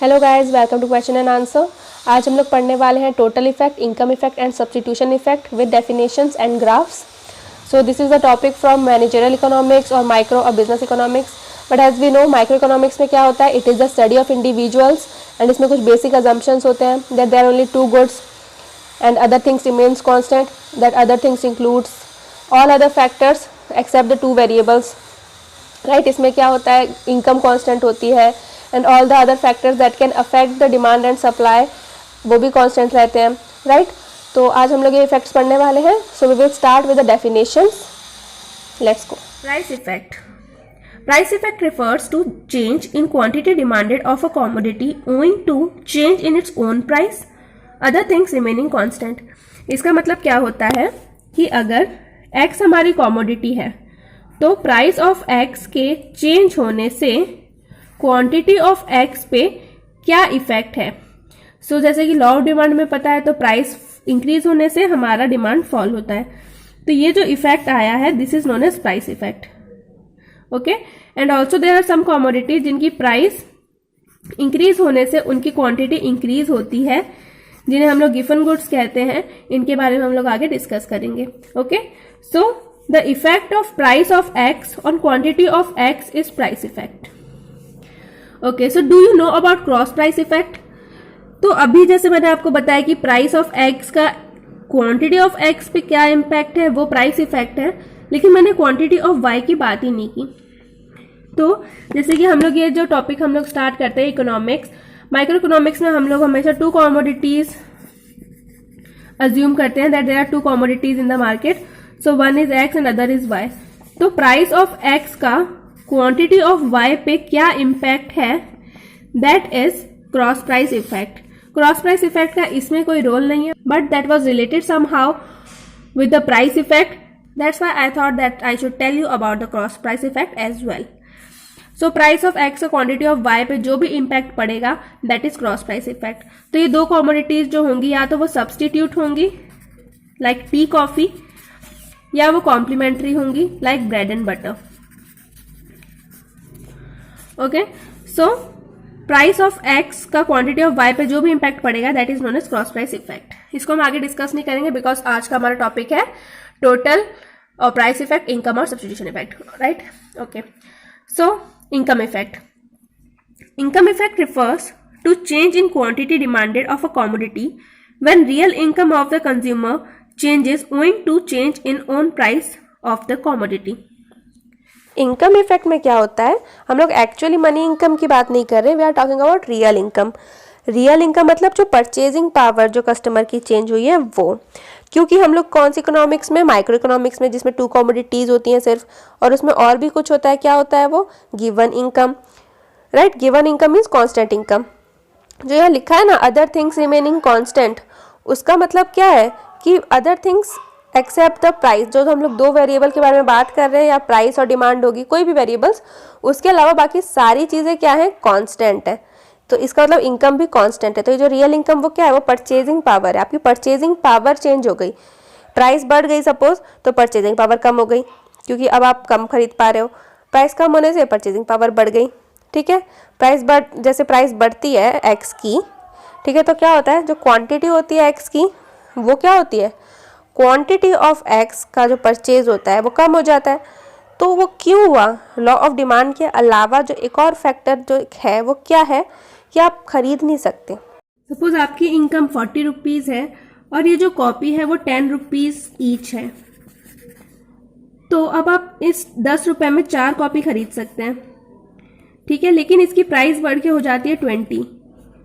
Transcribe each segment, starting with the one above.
Hello guys, welcome to question and answer. आज हम लोग पढ़ने वाले हैं total effect, income effect and substitution effect with definitions and graphs. So this is the topic from managerial economics और micro और business economics. But as we know, micro economics में क्या होता है, it is the study of individuals and इसमें कुछ basic assumptions होते हैं that there are only two goods and other things remains constant, that other things includes all other factors except the two variables, right. इसमें क्या होता है, income constant होती है and all the other factors that can affect the demand and supply वो भी constant रहते हैं, राइट। तो आज हम लोग ये इफेक्ट्स पढ़ने वाले हैं। So we will start with the definitions. Let's go. Price effect. Price effect refers to change in quantity demanded of a commodity owing to change in its own price, other things remaining constant. इसका मतलब क्या होता है कि अगर x हमारी commodity है तो प्राइस ऑफ x के चेंज होने से क्वांटिटी ऑफ x पे क्या इफेक्ट है। सो जैसे कि लॉ ऑफ डिमांड में पता है, तो प्राइस इंक्रीज होने से हमारा डिमांड फॉल होता है। तो ये जो इफेक्ट आया है, this is known as price effect. Okay, and also there are some commodities जिनकी प्राइस इंक्रीज होने से उनकी क्वांटिटी इंक्रीज होती है, जिन्हें हम लोग गिवन गुड्स कहते हैं। इनके बारे में हम लोग आगे डिस्कस करेंगे। Okay, so the effect of price of x on quantity of x is price effect. Okay, so do you know about cross price effect? तो अभी जैसे मैंने आपको बताया कि प्राइस ऑफ एक्स का क्वांटिटी ऑफ एक्स पे क्या इम्पैक्ट है, वो प्राइस इफेक्ट है, लेकिन मैंने क्वांटिटी ऑफ वाई की बात ही नहीं की। तो जैसे कि हम लोग ये जो टॉपिक हम लोग स्टार्ट करते हैं इकोनॉमिक्स, माइक्रो इकोनॉमिक्स में हम लोग हमेशा टू कॉमोडिटीज अज्यूम करते हैं that there are two commodities in the market. So one is X and other is Y. तो प्राइस ऑफ एक्स का क्वांटिटी ऑफ वाई पे क्या इम्पैक्ट है, that is cross price effect. Cross price effect का इसमें कोई role नहीं है, but that was related somehow with the price effect. That's why I thought that I should tell you about the cross price effect as well. So price of x और quantity of Y पे जो भी impact पड़ेगा, that is cross price effect. तो ये दो commodities जो होंगी, या तो वो सब्सटीट्यूट होंगी लाइक टी कॉफी, या वो कॉम्प्लीमेंट्री होंगी like bread and butter. Okay, so price of X का क्वांटिटी ऑफ वाई पे जो भी इम्पैक्ट पड़ेगा, that is known as cross price effect. इसको हम आगे डिस्कस नहीं करेंगे बिकॉज आज का हमारा टॉपिक है टोटल और प्राइस इफेक्ट, इनकम और substitution effect, right. Okay, so income effect. Income effect refers to change in quantity demanded of a commodity when real income of the consumer changes owing to change in own price of the commodity. Income effect में क्या होता है, हम लोग actually money income की बात नहीं कर रहे, we are talking about real income. Real income मतलब जो परचेजिंग पावर जो कस्टमर की चेंज हुई है वो। क्योंकि हम लोग कौन सी इकोनॉमिक्स में, माइक्रो इकोनॉमिक्स में, जिसमें टू कमोडिटीज होती हैं सिर्फ, और उसमें और भी कुछ होता है। क्या होता है वो? Given income, right. Given income means constant income. जो यहाँ लिखा है ना, अदर थिंग्स रिमेनिंग कांस्टेंट, उसका मतलब क्या है कि other things except the price. जो हम लोग दो वेरिएबल के बारे में बात कर रहे हैं, या प्राइस और डिमांड होगी, कोई भी वेरिएबल्स, उसके अलावा बाकी सारी चीज़ें क्या है, कांस्टेंट है। तो इसका मतलब इनकम भी कांस्टेंट है। तो ये जो रियल इनकम वो क्या है, वो परचेजिंग पावर है। आपकी परचेजिंग पावर चेंज हो गई, प्राइस बढ़ गई सपोज, तो परचेजिंग पावर कम हो गई, क्योंकि अब आप कम खरीद पा रहे हो। प्राइस कम होने से परचेजिंग पावर बढ़ गई, ठीक है। जैसे प्राइस बढ़ती है एक्स की, ठीक है, तो क्या होता है, जो क्वांटिटी होती है एक्स की, वो क्या होती है, क्वांटिटी ऑफ एक्स का जो परचेज होता है वो कम हो जाता है। तो वो क्यों हुआ? लॉ ऑफ डिमांड के अलावा जो एक और फैक्टर जो है वो क्या है कि आप खरीद नहीं सकते। सपोज आपकी इनकम 40 रुपीज है और ये जो कॉपी है वो 10 रुपीज ईच है, तो अब आप इस 10 रुपए में 4 कॉपी खरीद सकते हैं, ठीक है। लेकिन इसकी प्राइस बढ़ के हो जाती है 20,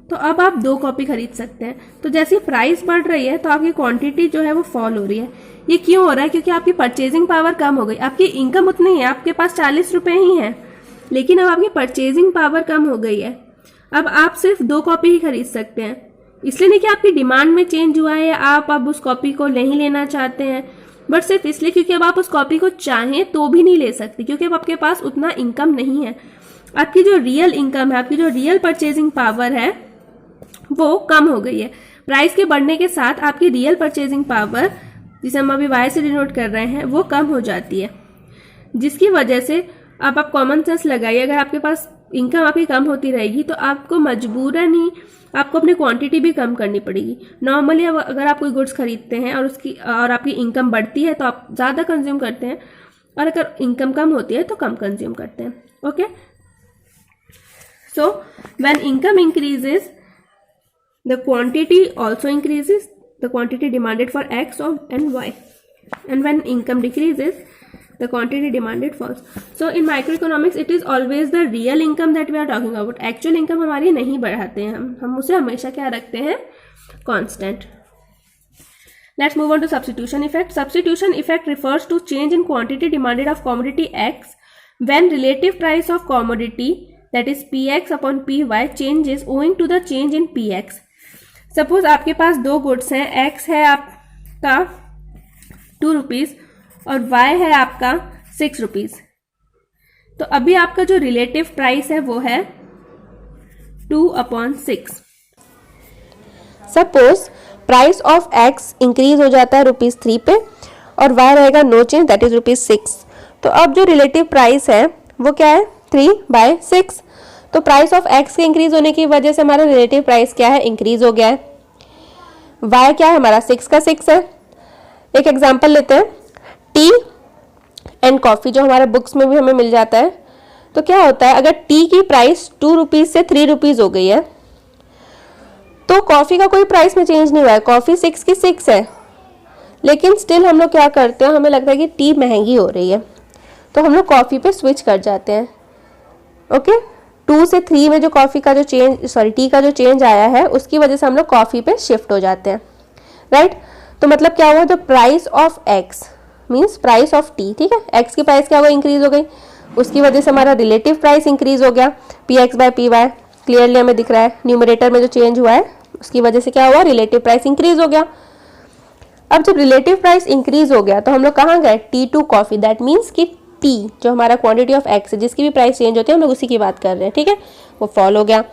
तो अब आप 2 कॉपी खरीद सकते हैं। तो जैसे प्राइस बढ़ रही है तो आपकी क्वांटिटी जो है वो फॉल हो रही है। ये क्यों हो रहा है? क्योंकि आपकी परचेजिंग पावर कम हो गई। आपकी इनकम उतनी है, आपके पास 40 रुपए ही है, लेकिन अब आपकी परचेजिंग पावर कम हो गई है। अब आप सिर्फ 2 कॉपी ही खरीद सकते हैं। इसलिए नहीं कि आपकी डिमांड में चेंज हुआ है या आप अब उस कॉपी को नहीं लेना चाहते हैं, बट सिर्फ इसलिए क्योंकि अब आप उस कॉपी को चाहें तो भी नहीं ले सकते, क्योंकि अब आपके पास उतना इनकम नहीं है। आपकी जो रियल इनकम है, आपकी जो रियल परचेजिंग पावर है, वो कम हो गई है। प्राइस के बढ़ने के साथ आपकी रियल परचेजिंग पावर, जिसे हम अभी वाई से डिनोट कर रहे हैं, वो कम हो जाती है, जिसकी वजह से अब आप कॉमन सेंस लगाइए। अगर आपके पास इनकम आपकी कम होती रहेगी तो आपको मजबूरन ही आपको अपनी क्वांटिटी भी कम करनी पड़ेगी। नॉर्मली अगर आप कोई गुड्स खरीदते हैं और आपकी इनकम बढ़ती है तो आप ज़्यादा कंज्यूम करते हैं, और अगर इनकम कम होती है तो कम कंज्यूम करते हैं। Okay, so when income increases the quantity also increases, the quantity demanded for X and Y, and when income decreases the quantity demanded falls. So in microeconomics it is always the real income that we are talking about. Actual income हमारी नहीं बढ़ाते हैं, हम उसे हमेशा क्या रखते हैं, constant. Let's move on to substitution effect. Substitution effect refers to change in quantity demanded of commodity X when relative price of commodity, that is Px upon Py, changes owing to the change in Px. Suppose आपके पास दो goods हैं, X है आपका 2 rupees और y है आपका 6 rupees. तो अभी आपका जो रिलेटिव प्राइस है वो है 2/6। Suppose price of x increase हो जाता है ₹3 पे और y रहेगा नो चेंज, दैट इज ₹6। तो अब जो रिलेटिव प्राइस है वो क्या है, 3/6। तो प्राइस ऑफ x के इंक्रीज होने की वजह से हमारा रिलेटिव प्राइस क्या है, इंक्रीज हो गया है। y क्या है हमारा, 6 का 6 है। एक एग्जांपल लेते हैं, टी एंड कॉफ़ी जो हमारे बुक्स में भी हमें मिल जाता है। तो क्या होता है, अगर टी की प्राइस 2 रुपीज़ से 3 रुपीज़ हो गई है तो कॉफ़ी का कोई प्राइस में चेंज नहीं हुआ है, कॉफ़ी 6 की 6 है, लेकिन स्टिल हम लोग क्या करते हैं, हमें लगता है कि टी महंगी हो रही है तो हम लोग कॉफ़ी पे स्विच कर जाते हैं। ओके, 2 से 3 में जो कॉफ़ी का जो टी का जो चेंज आया है उसकी वजह से हम लोग कॉफ़ी पे शिफ्ट हो जाते हैं, राइट। तो मतलब क्या हुआ, the price of x means price of T, ठीक है, एक्स की प्राइस क्या हो गई, इंक्रीज हो गई, उसकी वजह से हमारा रिलेटिव प्राइस इंक्रीज हो गया, Px/Py क्लियरली हमें दिख रहा है। न्यूमरेटर में जो चेंज हुआ है उसकी वजह से क्या हुआ, रिलेटिव प्राइस इंक्रीज हो गया। अब जब रिलेटिव प्राइस इंक्रीज हो गया तो हम लोग कहाँ गए, tea to coffee, that means कि टी जो हमारा क्वांटिटी ऑफ एक्स है जिसकी भी प्राइस चेंज होती है हम लोग उसी की बात कर रहे हैं, ठीक है, वो फॉल हो गया।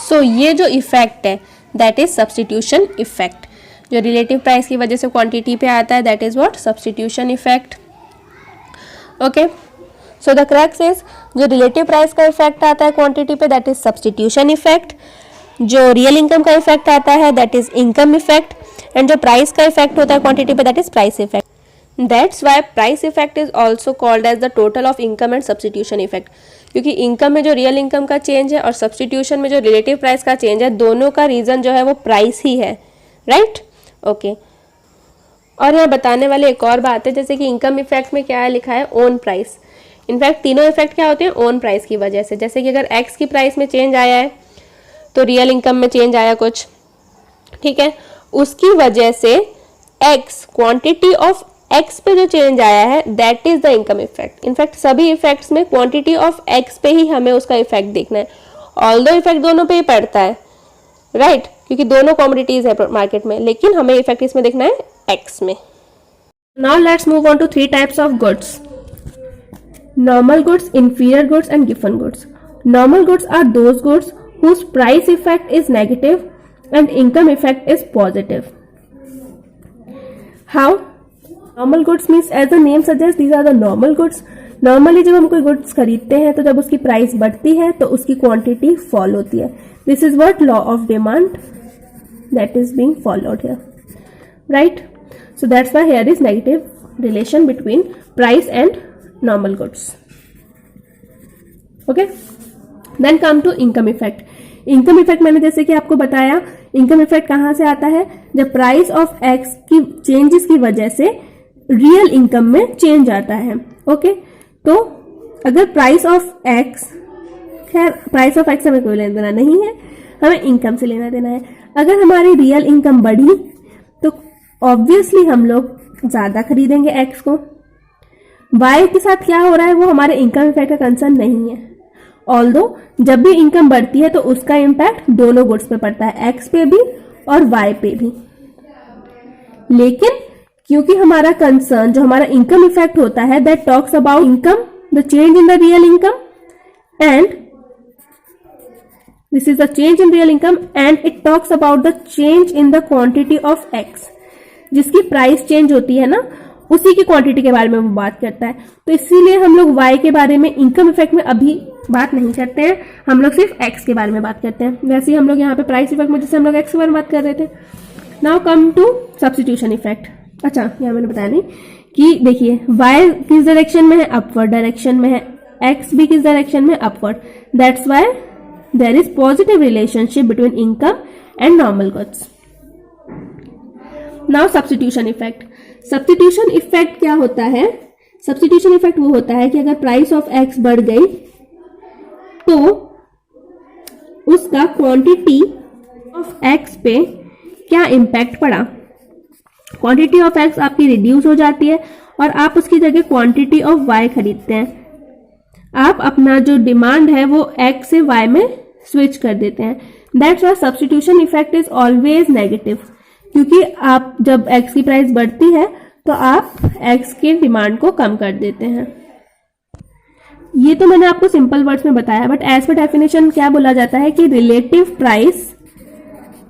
सो ये जो इफेक्ट है दैट इज सब्स्टिट्यूशन इफेक्ट, जो रिलेटिव प्राइस की वजह से क्वांटिटी पे आता है, that is what, substitution effect. Okay, so the crux is जो रिलेटिव प्राइस का इफेक्ट आता है क्वांटिटी पे दैट इज सब्स्टिट्यूशन इफेक्ट, जो रियल इनकम का इफेक्ट आता है that is income effect, and जो प्राइस का इफेक्ट होता है क्वांटिटी पे that is price effect. That's why price effect is also called as the total of income and substitution effect, क्योंकि इनकम में जो रियल इनकम का चेंज है और सब्स्टिट्यूशन में जो रिलेटिव प्राइस का चेंज है दोनों का रीजन जो है वो प्राइस ही है, राइट। ओके, और यहाँ बताने वाले एक और बात है, जैसे कि इनकम इफेक्ट में क्या है लिखा है, ओन प्राइस। इनफैक्ट तीनों इफेक्ट क्या होते हैं, ओन प्राइस की वजह से। जैसे कि अगर एक्स की प्राइस में चेंज आया है तो रियल इनकम में चेंज आया कुछ, ठीक है, उसकी वजह से एक्स क्वांटिटी ऑफ एक्स पे जो चेंज आया है that is the income effect. In fact सभी इफेक्ट्स में क्वांटिटी ऑफ एक्स पे ही हमें उसका इफेक्ट देखना है, ऑल्दो इफेक्ट दोनों पे ही पड़ता है, राइट, क्योंकि दोनों कमोडिटीज है मार्केट में, लेकिन हमें इफेक्ट इसमें देखना है एक्स में। Now let's move on to 3 types of goods, normal goods, inferior goods and गिवन goods. Normal goods are those goods whose price effect is negative and income effect is positive. How? Normal goods means, as the name suggests, these are the normal goods. Normally जब हम कोई goods खरीदते हैं तो जब उसकी price बढ़ती है तो उसकी क्वांटिटी फॉल होती है। This is what law of demand that is being followed here, right? So that's why here is negative relation between price and normal goods. Okay? Then come to income effect. Income effect मैंने जैसे कि आपको बताया, income effect कहाँ से आता है, जब प्राइस ऑफ एक्स की चेंजेस की वजह से रियल इनकम में चेंज आता है। ओके, तो अगर प्राइस ऑफ एक्स, खैर प्राइस ऑफ एक्स हमें कोई लेना देना नहीं है, हमें इनकम से लेना देना है। अगर हमारी रियल इनकम बढ़ी तो ऑब्वियसली हम लोग ज्यादा खरीदेंगे एक्स को। वाई के साथ क्या हो रहा है वो हमारे इनकम इफेक्ट का कंसर्न नहीं है, ऑल्दो जब भी इनकम बढ़ती है तो उसका इम्पैक्ट दोनों गुड्स पे पड़ता है, एक्स पे भी और वाई पे भी। लेकिन क्योंकि हमारा कंसर्न जो हमारा इनकम इफेक्ट होता है that talks about income, the change in the real income, and this is the change in real income, and it talks about the change in the quantity of x. जिसकी price change होती है ना उसी की quantity के बारे में वो बात करता है। तो इसीलिए हम लोग y के बारे में इनकम इफेक्ट में अभी बात नहीं करते हैं, हम लोग सिर्फ x के बारे में बात करते हैं। वैसे ही हम लोग यहाँ पे प्राइस इफेक्ट में जैसे हम लोग x के बारे में बात कर रहे थे। Now come to substitution effect. अच्छा, यहाँ मैंने बताया नहीं कि देखिए y किस डायरेक्शन में है, अपवर्ड डायरेक्शन में है, x भी किस डायरेक्शन में, upward. That's why there is positive relationship between income and normal goods. Now substitution effect. Substitution effect क्या होता है? सब्स्टिट्यूशन इफेक्ट वो होता है कि अगर प्राइस ऑफ एक्स बढ़ गई तो उसका क्वांटिटी ऑफ एक्स पे क्या इम्पैक्ट पड़ा। क्वांटिटी ऑफ एक्स आपकी रिड्यूस हो जाती है और आप उसकी जगह क्वांटिटी ऑफ वाई खरीदते हैं। आप अपना जो डिमांड है वो एक्स से वाई में स्विच कर देते हैं। That's why substitution effect is always negative, क्योंकि आप जब एक्स की प्राइस बढ़ती है तो आप एक्स की डिमांड को कम कर देते हैं। ये तो मैंने आपको सिंपल वर्ड्स में बताया, बट एज पर डेफिनेशन क्या बोला जाता है कि रिलेटिव प्राइस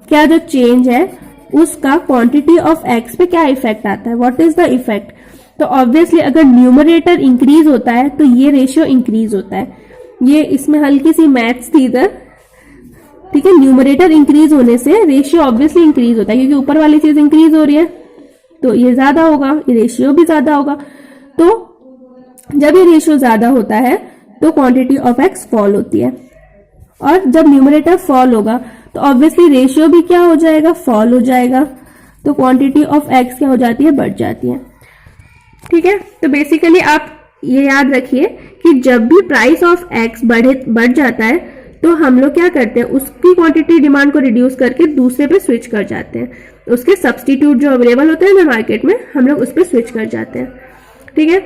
क्या जो चेंज है उसका क्वांटिटी ऑफ एक्स पे क्या इफेक्ट आता है, व्हाट इज द इफेक्ट। तो ऑब्वियसली अगर न्यूमरेटर इंक्रीज होता है तो ये रेशियो इंक्रीज होता है। ये इसमें हल्की सी मैथ्स थी इधर, ठीक है। न्यूमरेटर इंक्रीज होने से रेशियो ऑब्वियसली इंक्रीज होता है, क्योंकि ऊपर वाली चीज इंक्रीज हो रही है तो ये ज्यादा होगा, ये रेशियो भी ज्यादा होगा। तो जब ये रेशियो ज्यादा होता है तो क्वांटिटी ऑफ एक्स फॉल होती है, और जब न्यूमरेटर फॉल होगा तो ऑब्वियसली रेशियो भी क्या हो जाएगा, फॉल हो जाएगा। तो क्वांटिटी ऑफ एक्स क्या हो जाती है, बढ़ जाती है, ठीक है। तो बेसिकली आप ये याद रखिए कि जब भी प्राइस ऑफ एक्स बढ़ जाता है तो हम लोग क्या करते हैं, उसकी क्वांटिटी डिमांड को रिड्यूस करके दूसरे पे स्विच कर जाते हैं। उसके सब्स्टिट्यूट जो अवेलेबल होते हैं ना मार्केट में, हम लोग उस पर स्विच कर जाते हैं, ठीक है।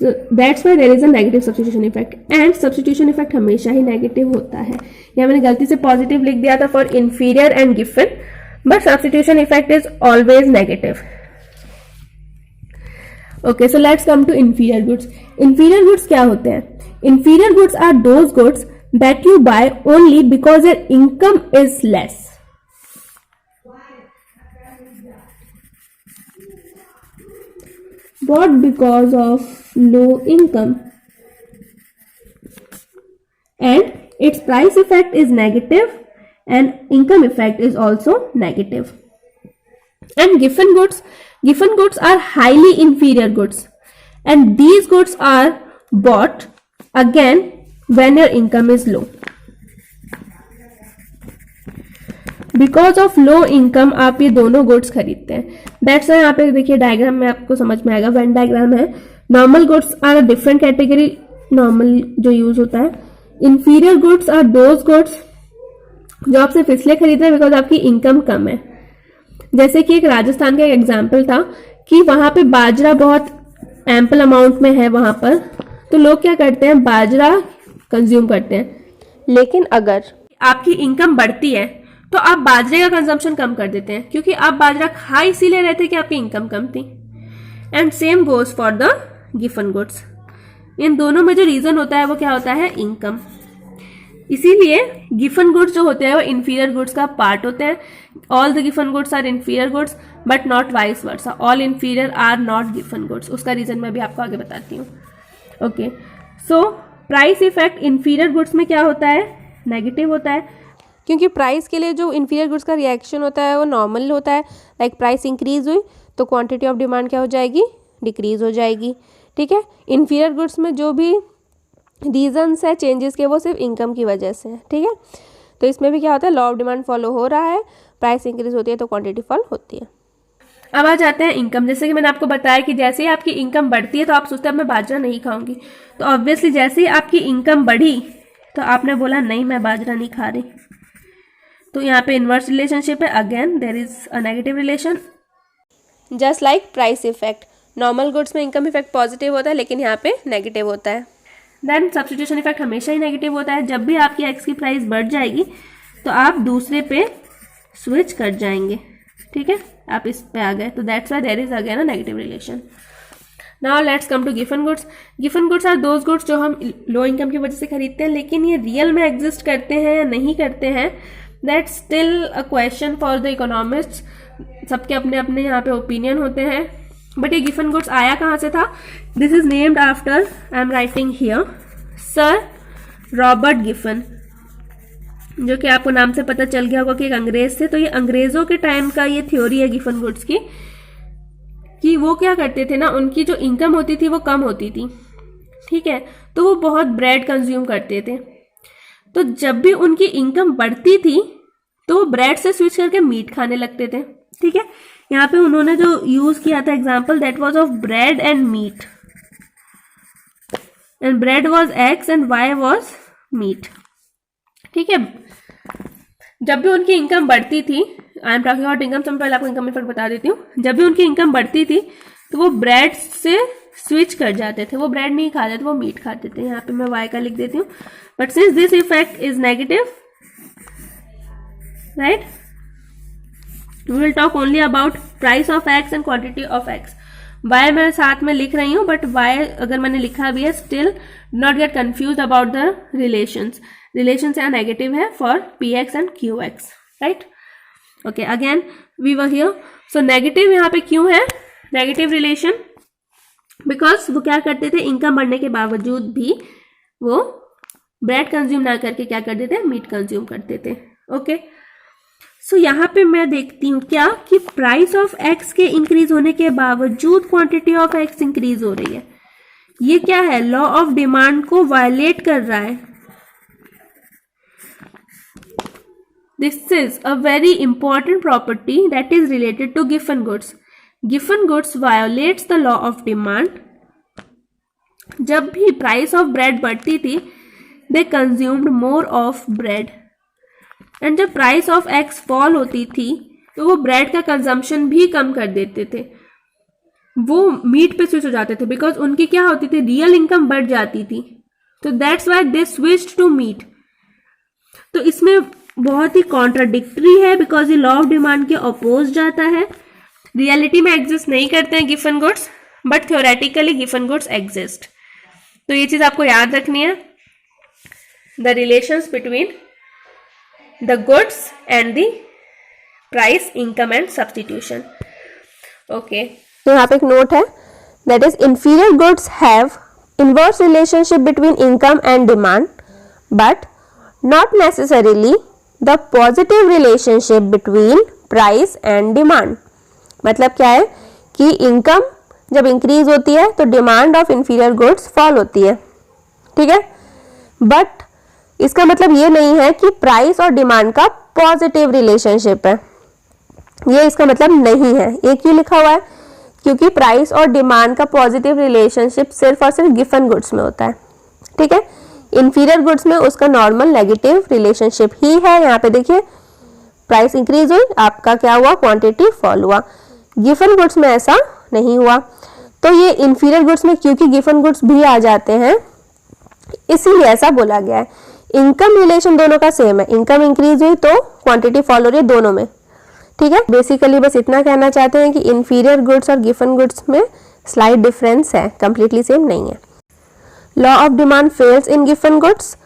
That's why there is a negative substitution effect. And substitution effect हमेशा ही नेगेटिव होता है। या मैंने गलती से पॉजिटिव लिख दिया था फॉर इंफीरियर एंड गिवन, but substitution effect is always negative. Okay, so let's come to inferior goods. Inferior goods क्या होते हैं? Inferior goods are those goods that you buy only because your income is less. Bought because of low income, and its price effect is negative and income effect is also negative. And given goods are highly inferior goods, and these goods are bought again when your income is low. Because of low income आप ये दोनों goods खरीदते हैं। That's यहाँ पे देखिए diagram में आपको समझ में आएगा, वेन डायग्राम है। Normal goods are a different category, normal जो यूज होता है। Inferior goods are those goods जो आप सिर्फ इसलिए खरीद रहे हैं बिकॉज आपकी इनकम कम है। जैसे कि एक राजस्थान का एक एग्जाम्पल था कि वहां पे बाजरा बहुत एम्पल अमाउंट में है वहां पर, तो लोग क्या करते हैं, बाजरा कंज्यूम करते हैं। लेकिन अगर आपकी इनकम बढ़ती है तो आप बाजरे का कंजम्पशन कम कर देते हैं, क्योंकि आप बाजरा खा इसीलिए रहे थे कि आपकी इनकम कम थी। And same goes for the given goods. इन दोनों में जो रीजन होता है वो क्या होता है, इनकम। इसीलिए गिवन गुड्स जो होते हैं वो इंफीरियर गुड्स का पार्ट होते हैं। All the given goods are inferior goods but not vice versa. All inferior are not गिवन गुड्स। उसका रीजन मैं भी आपको आगे बताती हूँ। Okay, so price effect inferior goods में क्या होता है, नेगेटिव होता है, क्योंकि प्राइस के लिए जो इंफीरियर गुड्स का रिएक्शन होता है वो नॉर्मल होता है। लाइक प्राइस इंक्रीज हुई तो क्वांटिटी ऑफ डिमांड क्या हो जाएगी, डिक्रीज हो जाएगी, ठीक है। इंफीरियर गुड्स में जो भी रीजंस है चेंजेस के वो सिर्फ इनकम की वजह से है, ठीक है। तो इसमें भी क्या होता है, लॉ ऑफ डिमांड फॉलो हो रहा है, प्राइस इंक्रीज होती है तो क्वांटिटी फॉल होती है। अब आ जाते हैं इनकम। जैसे कि मैंने आपको बताया कि जैसे ही आपकी इनकम बढ़ती है तो आप सोचते हैं मैं बाजरा नहीं खाऊंगी, तो ऑब्वियसली जैसे ही आपकी इनकम बढ़ी तो आपने बोला नहीं मैं बाजरा नहीं खा रही, तो यहाँ पे इनवर्स रिलेशनशिप है। Again there is a negative relation, just like price effect. Normal goods में इनकम इफेक्ट पॉजिटिव होता है लेकिन यहाँ पे नेगेटिव होता है। देन सब्स्टिट्यूशन इफेक्ट हमेशा ही नेगेटिव होता है। जब भी आपकी एक्स की प्राइस बढ़ जाएगी तो आप दूसरे पे स्विच कर जाएंगे, ठीक है, आप इस पे आ गए, तो that's why there is again a negative relation. Now let's come to गिवन गुड्स। गिवन गुड्स आर दोज गुड्स जो हम लो इनकम की वजह से खरीदते हैं, लेकिन ये रियल में एग्जिस्ट करते हैं या नहीं करते हैं, that's still a question for the economists. सबके अपने अपने यहाँ पे ओपिनियन होते हैं बट ये गिफन गुड्स आया कहाँ से था? This is named after, I am writing here, sir Robert Giffen, जो कि आपको नाम से पता चल गया होगा कि एक अंग्रेज थे। तो ये अंग्रेजों के टाइम का ये थ्योरी है गिफन गुड्स की, कि वो क्या करते थे ना, उनकी जो इनकम होती थी वो कम होती थी, ठीक है, तो वो बहुत ब्रेड कंज्यूम करते थे। तो जब भी उनकी इनकम बढ़ती थी तो वो ब्रेड से स्विच करके मीट खाने लगते थे, ठीक है। यहाँ पे उन्होंने जो यूज किया था example, that was of bread and meat, and bread was eggs and Y was meat, ठीक है। जब भी उनकी इनकम बढ़ती थी, I am talking about income, तो पहले आपको इनकम इफेक्ट बता देती हूँ। जब भी उनकी इनकम बढ़ती थी तो वो ब्रेड से स्विच कर जाते थे, वो ब्रेड नहीं खाते थे, वो मीट खाते थे। यहाँ पे मैं वाई का लिख देती हूँ, but since this effect is negative, right, we will talk only about price of X and quantity of X. Y मैं साथ में लिख रही हूँ, बट वाई अगर मैंने लिखा भी है, still not get confuse about the relations. Relations यहाँ नेगेटिव है for P X and Q X, right. Okay, again we were here, so negative यहाँ पे क्यों है नेगेटिव रिलेशन? बिकॉज वो क्या करते थे, इनकम बढ़ने के बावजूद भी वो ब्रेड कंज्यूम ना करके क्या करते थे, मीट कंज्यूम करते थे। ओके, सो यहाँ पे मैं देखती हूँ क्या कि प्राइस ऑफ एक्स के इंक्रीज होने के बावजूद क्वांटिटी ऑफ एक्स इंक्रीज हो रही है। ये क्या है, लॉ ऑफ डिमांड को वायलेट कर रहा है। This is a very important property that is related to Giffen goods. Giffen goods violates the law of demand. जब भी प्राइस ऑफ ब्रेड बढ़ती थी, they consumed more of bread, and जब price of x fall होती थी तो वो bread का कंजम्पशन भी कम कर देते थे, वो मीट पे स्विच हो जाते थे, बिकॉज उनकी क्या होती थी, रियल इनकम बढ़ जाती थी, तो that's why they switched to meat. तो इसमें बहुत ही कॉन्ट्राडिक्टरी है, बिकॉज ये लॉ ऑफ डिमांड के अपोज जाता है। रियलिटी में एग्जिस्ट नहीं करते हैं Giffen goods, but theoretically Giffen goods exist. तो ये चीज आपको याद रखनी है, the relations between the goods and the price, income and substitution. Okay, तो यहाँ पे एक नोट है, that is inferior goods have inverse relationship between income and demand, but not necessarily the positive relationship between price and demand. मतलब क्या है कि income जब इंक्रीज होती है तो demand of inferior goods fall होती है, ठीक है। बट इसका मतलब ये नहीं है कि प्राइस और डिमांड का पॉजिटिव रिलेशनशिप है, ये इसका मतलब नहीं है। ये क्यों लिखा हुआ है, क्योंकि प्राइस और डिमांड का पॉजिटिव रिलेशनशिप सिर्फ और सिर्फ गिफन गुड्स में होता है, ठीक है। इंफीरियर गुड्स में उसका नॉर्मल नेगेटिव रिलेशनशिप ही है। यहाँ पे देखिए, प्राइस इंक्रीज हुई, आपका क्या हुआ, क्वांटिटी फॉल हुआ। गिफन गुड्स में ऐसा नहीं हुआ। तो ये इंफीरियर गुड्स में क्योंकि गिफन गुड्स भी आ जाते हैं, इसीलिए ऐसा बोला गया है। इनकम रिलेशन दोनों का सेम है, इनकम इंक्रीज हुई तो क्वांटिटी फॉल हो रही है दोनों में, ठीक है। बेसिकली बस इतना कहना चाहते हैं कि इंफीरियर गुड्स और गिफन गुड्स में स्लाइट डिफरेंस है, कंप्लीटली सेम नहीं है। Law of demand fails in Giffen goods,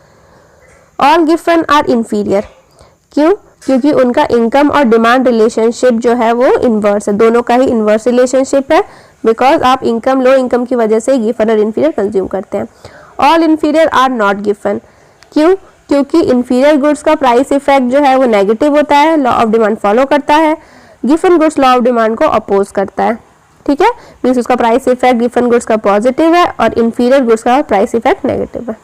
all Giffen are inferior. क्यों? क्योंकि उनका इनकम और डिमांड रिलेशनशिप जो है वो इनवर्स है, दोनों का ही इनवर्स रिलेशनशिप है, बिकॉज आप इनकम, लो इनकम की वजह से गिफन और इंफीरियर कंज्यूम करते हैं। All inferior are not Giffen. क्यों? क्योंकि इंफीरियर गुड्स का प्राइस इफेक्ट जो है वो नेगेटिव होता है, लॉ ऑफ डिमांड फॉलो करता है। Giffen goods law of demand को अपोज करता है, ठीक है। मीन्स उसका प्राइस इफेक्ट गिफन गुड्स का पॉजिटिव है और इंफीरियर गुड्स का प्राइस इफेक्ट नेगेटिव है।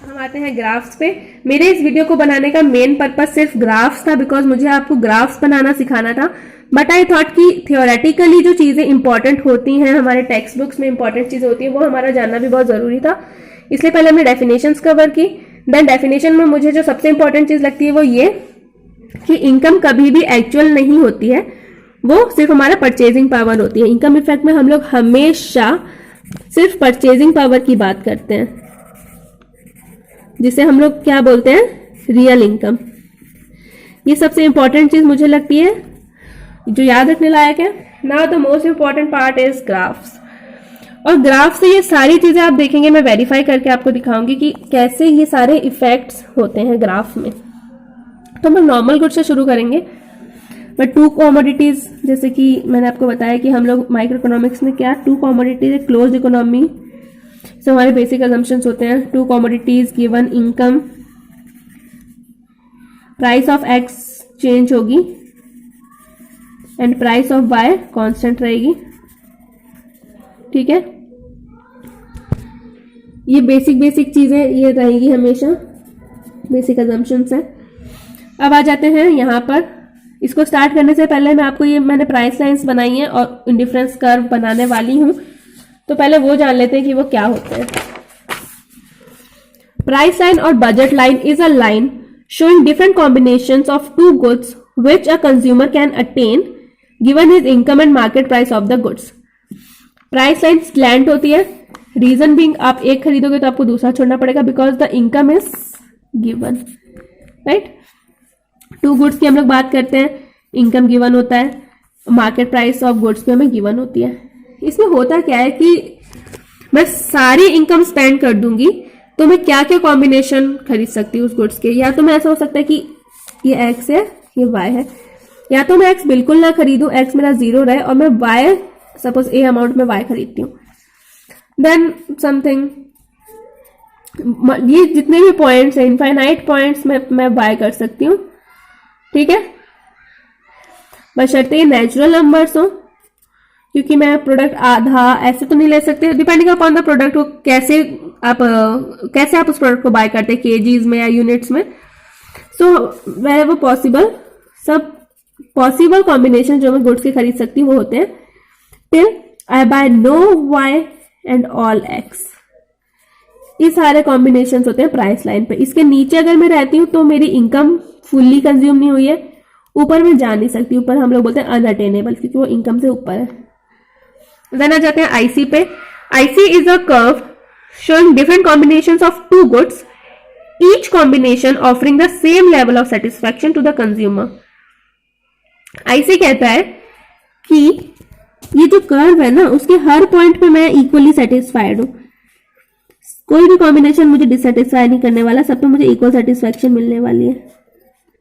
हम आते हैं ग्राफ्स पे। मेरे इस वीडियो को बनाने का मेन पर्पस सिर्फ ग्राफ्स था, बिकॉज मुझे आपको ग्राफ्स बनाना सिखाना था। बट आई थॉट कि थियोरेटिकली जो चीजें इंपॉर्टेंट होती हैं, हमारे टेक्स्ट बुक्स में इंपॉर्टेंट चीजें होती हैं, वो हमारा जानना भी बहुत जरूरी था। इसलिए पहले हमने डेफिनेशंस कवर की। देन डेफिनेशन में मुझे जो सबसे इंपॉर्टेंट चीज लगती है वो ये कि इनकम कभी भी एक्चुअल नहीं होती है, वो सिर्फ हमारा परचेजिंग पावर होती है। इनकम इफेक्ट में हम लोग हमेशा सिर्फ परचेजिंग पावर की बात करते हैं, जिसे हम लोग क्या बोलते हैं, रियल इनकम। ये सबसे इंपॉर्टेंट चीज मुझे लगती है जो याद रखने लायक है। Now the most important part is graphs. और ग्राफ से ये सारी चीजें आप देखेंगे, मैं वेरीफाई करके आपको दिखाऊंगी कि कैसे ये सारे इफेक्ट्स होते हैं ग्राफ में। तो हम नॉर्मल गुड से शुरू करेंगे। बट टू कॉमोडिटीज, जैसे कि मैंने आपको बताया कि हम लोग माइक्रो इकोनॉमिक्स में क्या टू कॉमोडिटीज है क्लोज्ड इकोनॉमी से हमारे बेसिक अजम्पशंस होते हैं. Two commodities given income, price of X change होगी and price of Y constant रहेगी. ठीक है, ये बेसिक चीजें ये रहेगी हमेशा, बेसिक अजम्पशंस है. अब आ जाते हैं यहाँ पर. इसको स्टार्ट करने से पहले मैं आपको ये मैंने प्राइस लाइंस बनाई है और इंडिफरेंस कर्व बनाने वाली हूं, तो पहले वो जान लेते हैं कि वो क्या होते हैं. प्राइस लाइन और budget line is a line showing different combinations of two goods which a consumer can attain given his income and market price of the goods. Price line slant होती है, रीजन बीइंग आप एक खरीदोगे तो आपको दूसरा छोड़ना पड़ेगा because the income is given, right. Two goods की हम लोग बात करते हैं, इनकम गिवन होता है, मार्केट प्राइस ऑफ गुड्स भी हमें गिवन होती है. इसमें होता क्या है कि मैं सारी इनकम स्पेंड कर दूंगी तो मैं क्या क्या कॉम्बिनेशन खरीद सकती हूँ उस गुड्स के. या तो मैं ऐसा हो सकता है कि ये एक्स है ये वाई है, या तो मैं एक्स बिल्कुल ना खरीदूं, एक्स मेरा 0 रहे और मैं वाई सपोज ए अमाउंट में वाई खरीदती हूँ. देन समथिंग, ये जितने भी पॉइंट्स हैं इनफाइनाइट पॉइंट्स में मैं बाय कर सकती हूँ. ठीक है, बशर्ते ये नेचुरल नंबर्स हो, क्योंकि मैं प्रोडक्ट आधा ऐसे तो नहीं ले सकते. डिपेंडिंग अपॉन द प्रोडक्ट को कैसे आप उस प्रोडक्ट को बाय करते हैं, केजीज में या यूनिट्स में. सो वह वो पॉसिबल, सब पॉसिबल कॉम्बिनेशन जो मैं गुड्स के खरीद सकती हूँ वो होते हैं till I buy no Y and all X. ये सारे कॉम्बिनेशन होते हैं प्राइस लाइन पे. इसके नीचे अगर मैं रहती हूँ तो मेरी इनकम फुल्ली कंज्यूम नहीं हुई है, ऊपर मैं जा नहीं सकती. ऊपर हम लोग बोलते हैं अनअटेनेबल क्योंकि वो इनकम से ऊपर है. देन आ जाते हैं आईसी पे. IC is a curve showing different combinations of two goods, each combination offering the same level of satisfaction to the consumer. IC कहता है कि ये जो कर्व है ना उसके हर पॉइंट पे मैं इक्वली सेटिस्फाइड हूं. कोई भी कॉम्बिनेशन मुझे डिससेटिस्फाई नहीं करने वाला, सब पे मुझे इक्वल सेटिस्फेक्शन मिलने वाली है.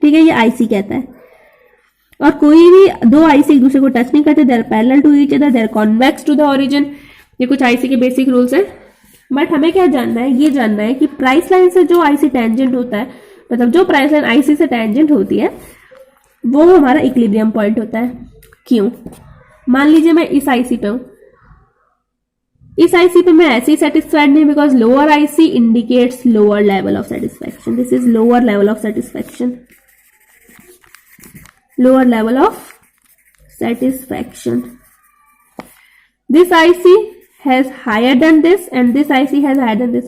ठीक है, ये आईसी कहता है. और कोई भी दो आईसी एक दूसरे को टच नहीं करते, they are parallel to each other, they are convex to the origin. ये कुछ आईसी के बेसिक रूल्स है. बट हमें क्या जानना है, ये जानना है कि प्राइस लाइन से जो आईसी टेंजेंट होता है, मतलब जो प्राइस लाइन आईसी से टेंजेंट होती है वो हमारा इक्विलिब्रियम पॉइंट होता है. क्यों? मान लीजिए मैं इस आईसी पे हूं, इस आईसी पे मैं ऐसे ही सेटिस्फाइड नहीं, because lower IC indicates lower level of satisfaction. This is lower level of satisfaction, lower level of satisfaction. This IC has higher than this and this IC has higher than this.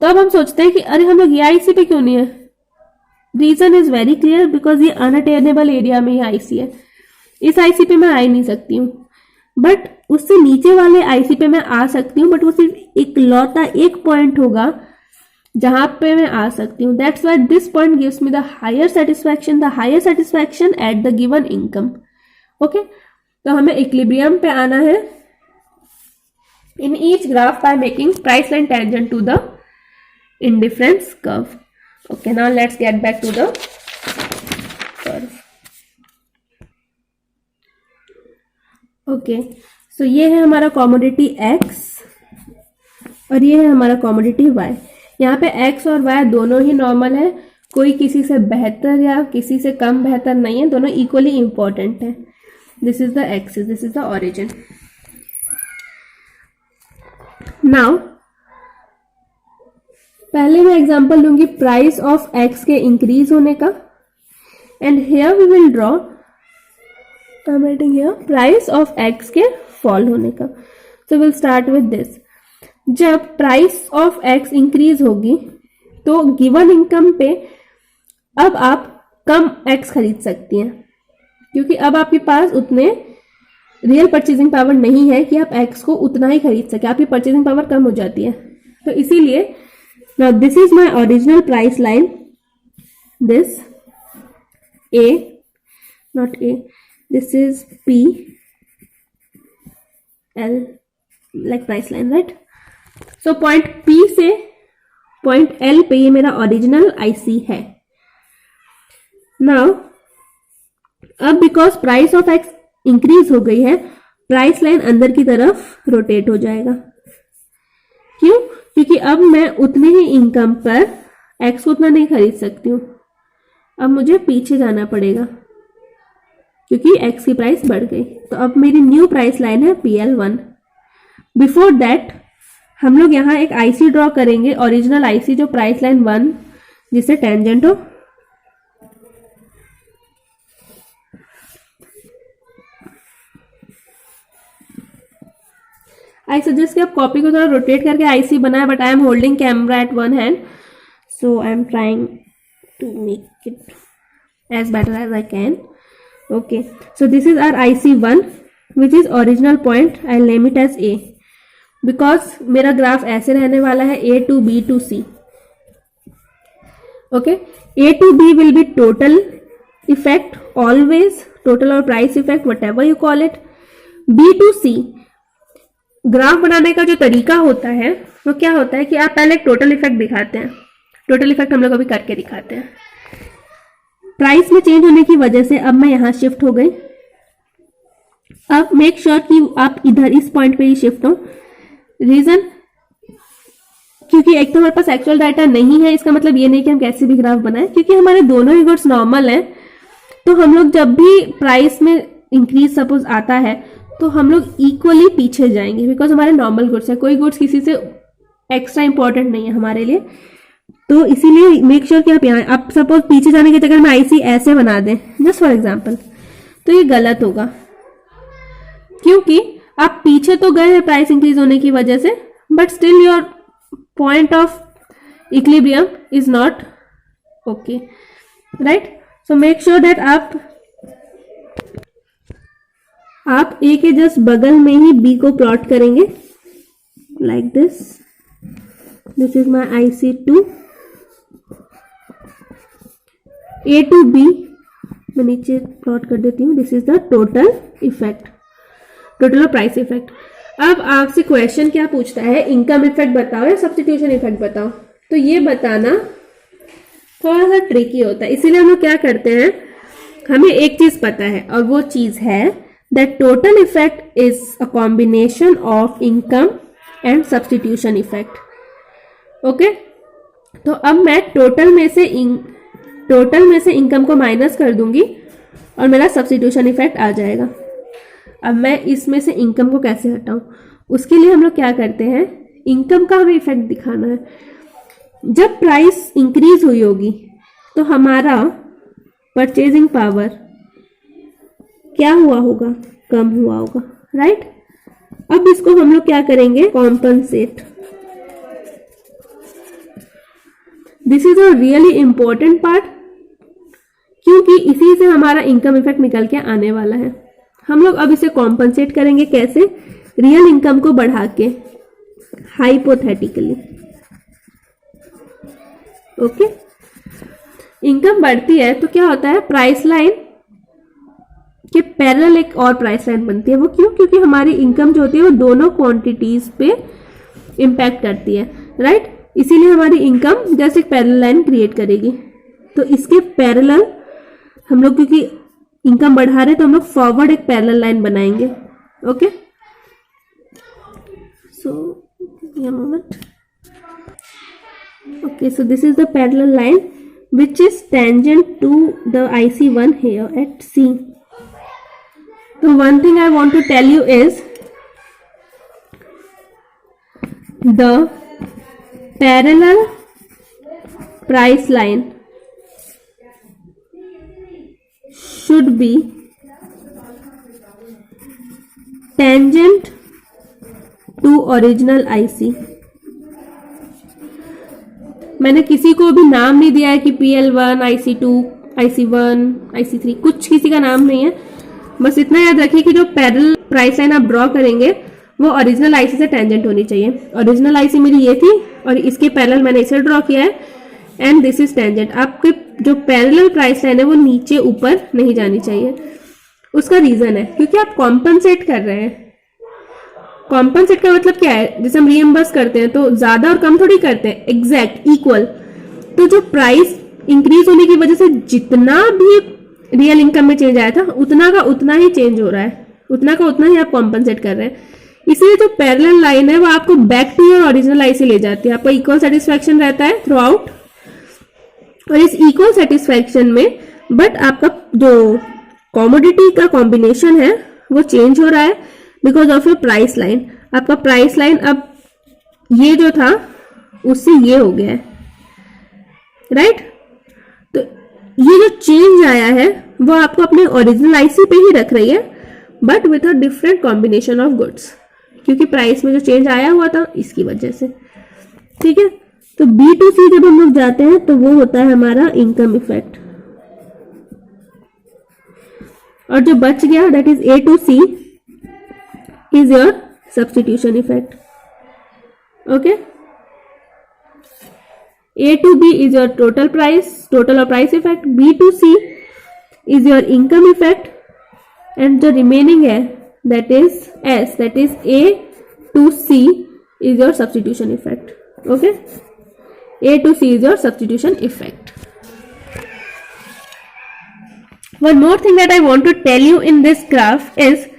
तो अब हम सोचते हैं कि अरे हम लोग ये आईसी पे क्यों नहीं है. Reason is very clear, because ये अनअटेनेबल एरिया में ये आईसी है. इस आईसी पे मैं आ ही नहीं सकती हूँ, बट उससे नीचे वाले आईसी पे मैं आ सकती हूँ. बट वो सिर्फ इकलौता एक पॉइंट होगा जहां पे मैं आ सकती हूँ. That's why this point gives me the higher satisfaction at the given income. Okay, तो हमें इक्विलिब्रियम पे आना है in each graph by making price line tangent to the indifference curve. Okay, now let's get back to the curve. Okay, so ये है हमारा commodity X और ये है हमारा commodity Y. यहाँ पे X और Y दोनों ही नॉर्मल है, कोई किसी से बेहतर या किसी से कम बेहतर नहीं है, दोनों इक्वली इंपॉर्टेंट है. This is the axis, this is the origin. Now पहले मैं एग्जांपल लूंगी प्राइस ऑफ एक्स के इंक्रीज होने का, and here we will draw, I am writing here price of X के फॉल होने का. So will start with this. जब प्राइस ऑफ एक्स इंक्रीज होगी तो गिवन इनकम पे अब आप कम एक्स खरीद सकती हैं, क्योंकि अब आपके पास उतने रियल परचेजिंग पावर नहीं है कि आप एक्स को उतना ही खरीद सके. आपकी परचेजिंग पावर कम हो जाती है. तो इसीलिए now this is my original price line, this A not a, this is P L like price line, right. So point P से पॉइंट एल पे ये मेरा ओरिजिनल आईसी है. नाउ अब अब because price of X increase हो गई है, प्राइस लाइन अंदर की तरफ रोटेट हो जाएगा। क्यों? क्योंकि अब मैं उतने ही इनकम पर एक्स को उतना नहीं खरीद सकती हूँ, अब मुझे पीछे जाना पड़ेगा क्योंकि एक्स की प्राइस बढ़ गई। तो अब मेरी न्यू प्राइस लाइन है PL1। बिफोर दैट हम लोग यहाँ एक आईसी ड्रॉ करेंगे, ओरिजिनल आईसी जो प्राइस लाइन 1 जिससे टेंजेंट हो। आई सजेस्ट कि आप कॉपी को थोड़ा रोटेट करके आईसी बनाए, but I am holding camera at one hand, so I am trying to make it as better as I can. Okay, so this is our IC1 which is original point. I'll name it as A because मेरा graph ऐसे रहने वाला है A to B to C. Okay, A to B will be total effect always, total or price effect whatever you call it. B to C graph बनाने का जो तरीका होता है वो क्या होता है कि आप पहले एक टोटल इफेक्ट दिखाते हैं। टोटल इफेक्ट हम लोग अभी करके दिखाते हैं। प्राइस में चेंज होने की वजह से अब मैं यहां शिफ्ट हो गई। अब मेक श्योर कि आप इधर इस पॉइंट पे ही शिफ्ट हो। रीजन क्योंकि एक तो हमारे पास एक्चुअल डाटा नहीं है, इसका मतलब ये नहीं कि हम कैसे भी ग्राफ बनाएं, क्योंकि हमारे दोनों ही गुड्स नॉर्मल हैं। तो हम लोग जब भी प्राइस में इंक्रीज सपोज आता है तो हम लोग इक्वली पीछे जाएंगे बिकॉज हमारे नॉर्मल गुड्स है, कोई गुड्स किसी से एक्स्ट्रा इंपॉर्टेंट नहीं है हमारे लिए। तो इसीलिए मेक श्योर कि आप यहाँ, आप सपोज पीछे जाने के चक्कर में आईसी ऐसे बना दें जस्ट फॉर एग्जांपल, तो ये गलत होगा क्योंकि आप पीछे तो गए हैं प्राइस इंक्रीज होने की वजह से, but still your point of equilibrium is not okay, right. So make sure that आप ए के जस्ट बगल में ही बी को प्लॉट करेंगे like this. This is my IC2 A to B, मैं नीचे प्लॉट कर देती हूँ। This is the total effect, total और प्राइस इफेक्ट। अब आपसे क्वेश्चन क्या पूछता है, इनकम इफेक्ट बताओ या सब्स्टिट्यूशन इफेक्ट बताओ। तो ये बताना थोड़ा सा ट्रिकी होता है, इसीलिए हम लोग क्या करते हैं, हमें एक चीज पता है और वो चीज है that total effect is a combination of income and substitution effect. Okay, तो अब मैं टोटल में से इनकम को माइनस कर दूंगी और मेरा सब्स्टिट्यूशन इफेक्ट आ जाएगा। अब मैं इसमें से इनकम को कैसे हटाऊं, उसके लिए हम लोग क्या करते हैं, इनकम का हमें इफेक्ट दिखाना है। जब प्राइस इंक्रीज हुई होगी तो हमारा परचेजिंग पावर क्या हुआ होगा, कम हुआ होगा, राइट। अब इसको हम लोग क्या करेंगे, compensate. This is a really important part क्योंकि इसी से हमारा इनकम इफेक्ट निकल के आने वाला है। हम लोग अब इसे कॉम्पनसेट करेंगे कैसे, रियल इनकम को बढ़ा के, हाइपोथेटिकली। ओके, इनकम बढ़ती है तो क्या होता है, प्राइस लाइन के पैरेलल एक और प्राइस लाइन बनती है। वो क्यों, क्योंकि हमारी इनकम जो होती है वो दोनों क्वांटिटीज पे इंपैक्ट करती है, राइट। इसीलिए हमारी इनकम जस्ट एक पैरेलल लाइन क्रिएट करेगी। तो इसके पैरेलल हम लोग, क्योंकि इनकम बढ़ा रहे हैं तो हम लोग फॉरवर्ड एक पैरेलल लाइन बनाएंगे। Okay, so moment. Okay, so this is the parallel line which is tangent to the IC1 here at C. So one thing I want to tell you is the parallel price line should be tangent to original IC. मैंने किसी को भी नाम नहीं दिया है कि PL1, IC2, IC1, IC3, कुछ किसी का नाम नहीं है। बस इतना याद रखिए कि जो पैरेलल प्राइस लाइन आप ड्रॉ करेंगे वो ओरिजिनल आईसी से टेंजेंट होनी चाहिए। ओरिजिनल आईसी मेरी ये थी और इसके पैरेलल मैंने इसे ड्रॉ किया है एंड दिस इज टेंजेंट। आपके जो पैरेलल प्राइस लाइन है वो नीचे ऊपर नहीं जानी चाहिए। उसका रीजन है क्योंकि आप कॉम्पनसेट कर रहे हैं। कॉम्पनसेट का मतलब क्या है, जैसे हम रीइंबर्स करते हैं तो ज्यादा और कम थोड़ी करते हैं, एग्जैक्ट इक्वल। तो जो प्राइस इंक्रीज होने की वजह से जितना भी रियल इनकम में चेंज आया था उतना का उतना ही चेंज हो रहा है, उतना का उतना ही आप कॉम्पनसेट कर रहे हैं। इसलिए जो पैरेलल लाइन है वो आपको back to your original I से ले जाती है, आपका इक्वल सेटिस्फैक्शन रहता है थ्रू आउट। और इस इक्वल सेटिस्फैक्शन में बट आपका जो कॉमोडिटी का कॉम्बिनेशन है वो चेंज हो रहा है because of your price line. आपका प्राइस लाइन अब ये जो था उससे ये हो गया है, राइट। तो ये जो चेंज आया है वो आपको अपने ओरिजिनल आईसी पे ही रख रही है but with a different combination of goods, क्योंकि प्राइस में जो चेंज आया हुआ था इसकी वजह से, ठीक है। तो B2C जब हम लोग जाते हैं तो वो होता है हमारा इनकम इफेक्ट, और जो बच गया that is A2C is your substitution effect, okay. A2B is your total or price effect, B2C is your income effect, and the remaining है that is S, that is A2C is your substitution effect, okay. A2C is your substitution effect. One more thing that I want to tell you in this graph is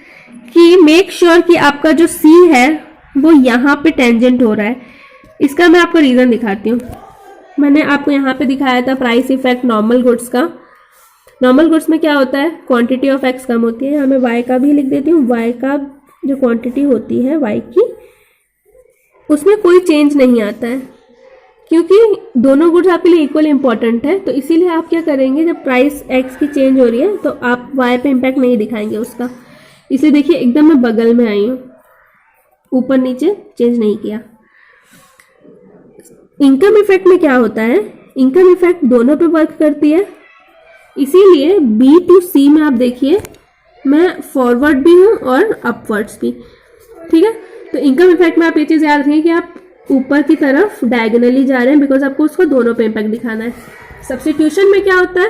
कि make sure कि आपका जो C है वो यहाँ पे tangent हो रहा है। इसका मैं आपको रीजन दिखाती हूँ। मैंने आपको यहाँ पे दिखाया था प्राइस इफेक्ट नॉर्मल गुड्स का। नॉर्मल गुड्स में क्या होता है, क्वांटिटी ऑफ एक्स कम होती है, यहाँ मैं वाई का भी लिख देती हूँ। वाई का जो क्वांटिटी होती है वाई की, उसमें कोई चेंज नहीं आता है क्योंकि दोनों गुड्स आपके लिए इक्वल इंपॉर्टेंट है। तो इसीलिए आप क्या करेंगे, जब प्राइस एक्स की चेंज हो रही है तो आप वाई पे इम्पैक्ट नहीं दिखाएंगे उसका। इसलिए देखिए एकदम मैं बगल में आई हूँ, ऊपर नीचे चेंज नहीं किया। इनकम इफेक्ट में क्या होता है, इनकम इफेक्ट दोनों पे वर्क करती है, इसीलिए B2C में आप देखिए मैं फॉरवर्ड भी हूँ और अपवर्ड्स भी, ठीक है। तो इनकम इफेक्ट में आप ये चीज़ याद रखिए कि आप ऊपर की तरफ डायगोनली जा रहे हैं बिकॉज आपको उसको दोनों पे इम्पैक्ट दिखाना है। सब्स्टिट्यूशन में क्या होता है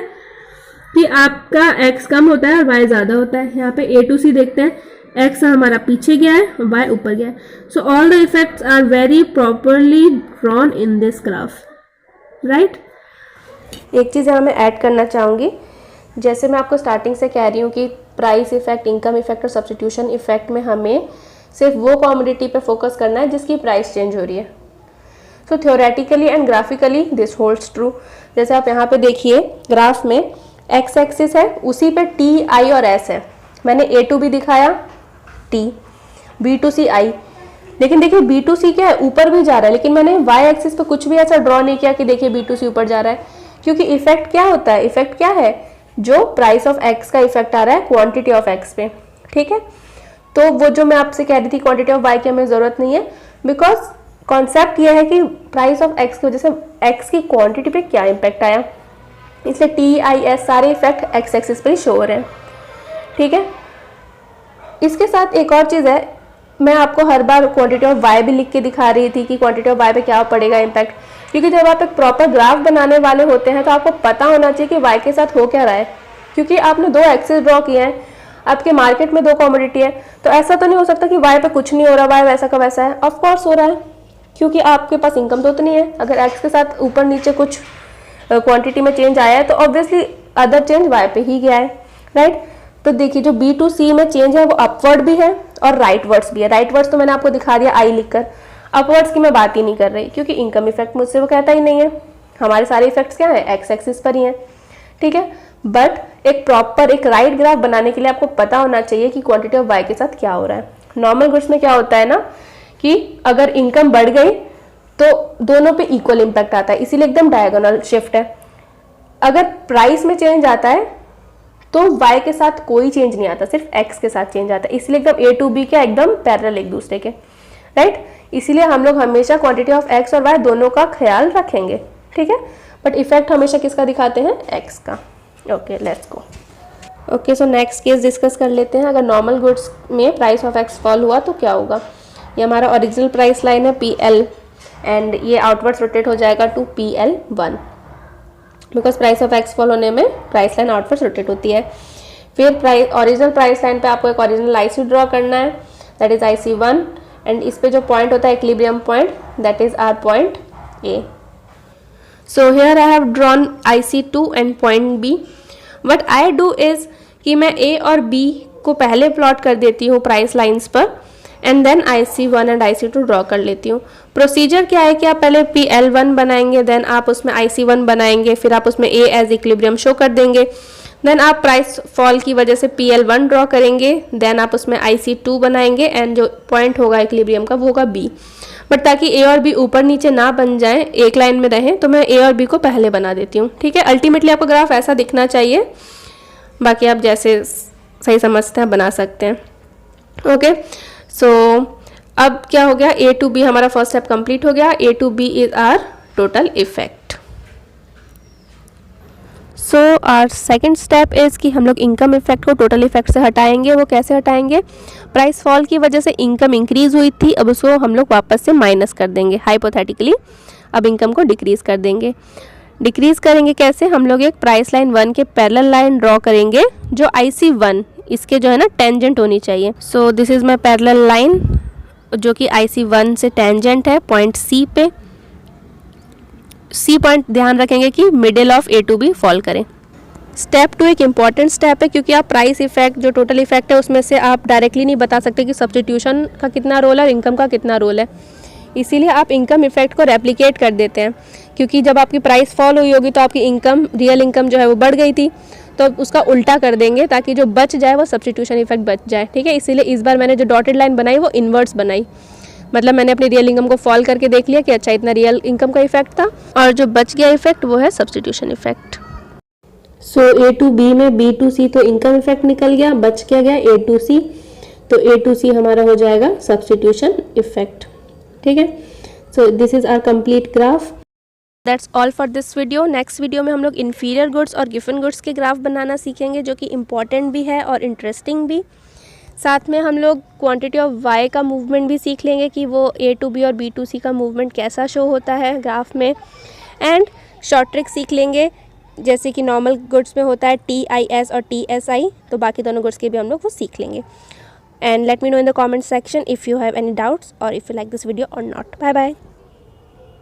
कि आपका x कम होता है और y ज़्यादा होता है। यहाँ पे A2C देखते हैं, x हमारा पीछे गया है और y ऊपर गया है। So all the effects are very properly drawn in this graph, right. एक चीज़ यहाँ मैं ऐड करना चाहूँगी, जैसे मैं आपको स्टार्टिंग से कह रही हूँ कि प्राइस इफेक्ट, इनकम इफेक्ट और सब्स्टिट्यूशन इफेक्ट में हमें सिर्फ वो कमोडिटी पे फोकस करना है जिसकी प्राइस चेंज हो रही है। So theoretically and graphically this holds true. जैसे आप यहाँ पे देखिए ग्राफ में एक्स एक्सिस है, उसी पे T, I और S है। मैंने A2B दिखाया T, B2C I, लेकिन देखिए B2C क्या है, ऊपर भी जा रहा है, लेकिन मैंने Y एक्सिस पे कुछ भी ऐसा ड्रॉ नहीं किया कि देखिए B2C ऊपर जा रहा है, क्योंकि इफेक्ट क्या होता है, इफेक्ट क्या है, जो प्राइस ऑफ एक्स का इफेक्ट आ रहा है क्वांटिटी ऑफ एक्स पे, ठीक है। तो वो जो मैं आपसे कह रही थी क्वांटिटी ऑफ वाई की हमें जरूरत नहीं है, बिकॉज कॉन्सेप्ट ये है कि प्राइस ऑफ एक्स की वजह से एक्स की क्वांटिटी पे क्या इम्पैक्ट आया, इसलिए T, I, S सारे इफेक्ट एक्स एक्सिस पर ही शो हो रहे हैं, ठीक है। इसके साथ एक और चीज़ है, मैं आपको हर बार क्वांटिटी ऑफ वाई भी लिख के दिखा रही थी कि क्वांटिटी ऑफ वाई पे क्या पड़ेगा इम्पैक्ट, क्योंकि जब आप एक प्रॉपर ग्राफ बनाने वाले होते हैं तो आपको पता होना चाहिए कि वाई के साथ हो क्या रहा है, क्योंकि आपने दो एक्सिस ड्रॉ किए हैं, आपके मार्केट में दो कमोडिटी है, तो ऐसा तो नहीं हो सकता कि वाई पे कुछ नहीं हो रहा, वाई वैसा का वैसा है। ऑफ कोर्स हो रहा है, क्योंकि आपके पास इनकम तो उतनी है। अगर एक्स के साथ ऊपर नीचे कुछ क्वांटिटी में चेंज आया है तो ऑब्वियसली अदर चेंज वाई पे ही गया है, राइट। तो देखिए जो B2C में चेंज है वो अपवर्ड भी है और राइटवर्ड्स भी है। राइटवर्ड्स तो मैंने आपको दिखा दिया आई लिखकर, अपवर्ड्स की मैं बात ही नहीं कर रही, क्योंकि इनकम इफेक्ट मुझसे वो कहता ही नहीं है। हमारे सारे इफेक्ट्स क्या है, एक्स एक्सिस पर ही हैं, ठीक है। बट एक प्रॉपर एक राइट ग्राफ बनाने के लिए आपको पता होना चाहिए कि क्वांटिटी ऑफ वाई के साथ क्या हो रहा है। नॉर्मल गुड्स में क्या होता है ना कि अगर इनकम बढ़ गई तो दोनों पे इक्वल इम्पैक्ट आता है, इसीलिए एकदम डायगोनल शिफ्ट है। अगर प्राइस में चेंज आता है तो वाई के साथ कोई चेंज नहीं आता, सिर्फ एक्स के साथ चेंज आता है, इसलिए एकदम A2B क्या एकदम पैरेलल एक दूसरे के, राइट। इसीलिए हम लोग हमेशा क्वांटिटी ऑफ एक्स और वाई दोनों का ख्याल रखेंगे, ठीक है। बट इफेक्ट हमेशा किसका दिखाते हैं, एक्स का। Okay let's go. Okay so next case discuss कर लेते हैं। अगर नॉर्मल गुड्स में प्राइस ऑफ एक्स फॉल हुआ तो क्या होगा। ये हमारा ओरिजिनल प्राइस लाइन है PL एंड ये आउटवर्ड्स रोटेट हो जाएगा to PL1, because price of x fall होने में प्राइस लाइन आउटवर्ड्स रोटेट होती है। फिर ओरिजिनल प्राइस लाइन पे आपको एक ओरिजिनल IC ड्रॉ करना है, दैट इज IC1, एंड इस पे जो पॉइंट होता है equilibrium point, that is our point A. So here I have drawn IC2 and point B. What I do is कि मैं ए और बी को पहले प्लॉट कर देती हूँ प्राइस लाइंस पर and then IC1 and IC2 draw कर लेती हूँ। प्रोसीजर क्या है कि आप पहले PL1 बनाएंगे, देन आप उसमें IC1 बनाएंगे, फिर आप उसमें A एज इक्विलिब्रियम शो कर देंगे, देन आप प्राइस फॉल की वजह से PL1 ड्रॉ करेंगे, देन आप उसमें IC2 बनाएंगे एंड जो पॉइंट होगा इक्विलिब्रियम का वो होगा B। बट ताकि A और B ऊपर नीचे ना बन जाए, एक लाइन में रहें, तो मैं A और B को पहले बना देती हूँ। ठीक है, अल्टीमेटली आपका ग्राफ ऐसा दिखना चाहिए, बाकी आप जैसे सही समझते हैं बना सकते हैं। ओके, सो अब क्या हो गया, A to B हमारा फर्स्ट स्टेप कंप्लीट हो गया। A to B is our total effect. So our second step is कि हम लोग इनकम इफेक्ट को टोटल इफेक्ट से हटाएंगे। वो कैसे हटाएंगे, प्राइस फॉल की वजह से इनकम इंक्रीज हुई थी, अब उसको हम लोग वापस से माइनस कर देंगे हाइपोथेटिकली। अब इनकम को डिक्रीज कर देंगे। डिक्रीज करेंगे कैसे, हम लोग एक प्राइस लाइन 1 के पैरेलल लाइन ड्रॉ करेंगे जो IC1 इसके जो है ना टेंजेंट होनी चाहिए। सो this is my parallel line जो कि IC1 से टेंजेंट है पॉइंट C पे। C पॉइंट ध्यान रखेंगे कि middle of A to B fall करें। स्टेप 2 एक इम्पॉर्टेंट स्टेप है, क्योंकि आप प्राइस इफेक्ट जो टोटल इफेक्ट है उसमें से आप डायरेक्टली नहीं बता सकते कि सब्स्टिट्यूशन का कितना रोल है और इनकम का कितना रोल है, इसीलिए आप इनकम इफेक्ट को रेप्लिकेट कर देते हैं। क्योंकि जब आपकी प्राइस फॉल हुई होगी तो आपकी इनकम, रियल इनकम जो है वो बढ़ गई थी, तो उसका उल्टा कर देंगे ताकि जो बच जाए वो सब्स्टिट्यूशन इफेक्ट बच जाए। ठीक है, इसीलिए इस बार मैंने जो डॉटेड लाइन बनाई वो इन्वर्स बनाई, मतलब मैंने अपनी रियल इनकम को फॉल करके देख लिया कि अच्छा इतना रियल इनकम का इफेक्ट था, और जो बच गया इफेक्ट वो है substitution effect. So A to B में B to C तो इनकम इफेक्ट निकल गया, बच क्या गया A to C, तो A to C हमारा हो जाएगा सब्स्टिट्यूशन इफेक्ट। ठीक है, so this is our complete graph. That's all for this video. Next video में हम लोग इन्फीरियर गुड्स और गिवन गुड्स के ग्राफ बनाना सीखेंगे, जो कि इम्पॉर्टेंट भी है और इंटरेस्टिंग भी। साथ में हम लोग क्वांटिटी ऑफ Y का मूवमेंट भी सीख लेंगे कि वो A to B और B to C का मूवमेंट कैसा शो होता है ग्राफ में, एंड शॉर्ट ट्रिक सीख लेंगे जैसे कि नॉर्मल गुड्स में होता है TIS और TSI, तो बाकी दोनों गुड्स के भी हम लोग वो सीख लेंगे। And let me know in the comment section if you have any doubts और if you like this video और नॉट। Bye bye.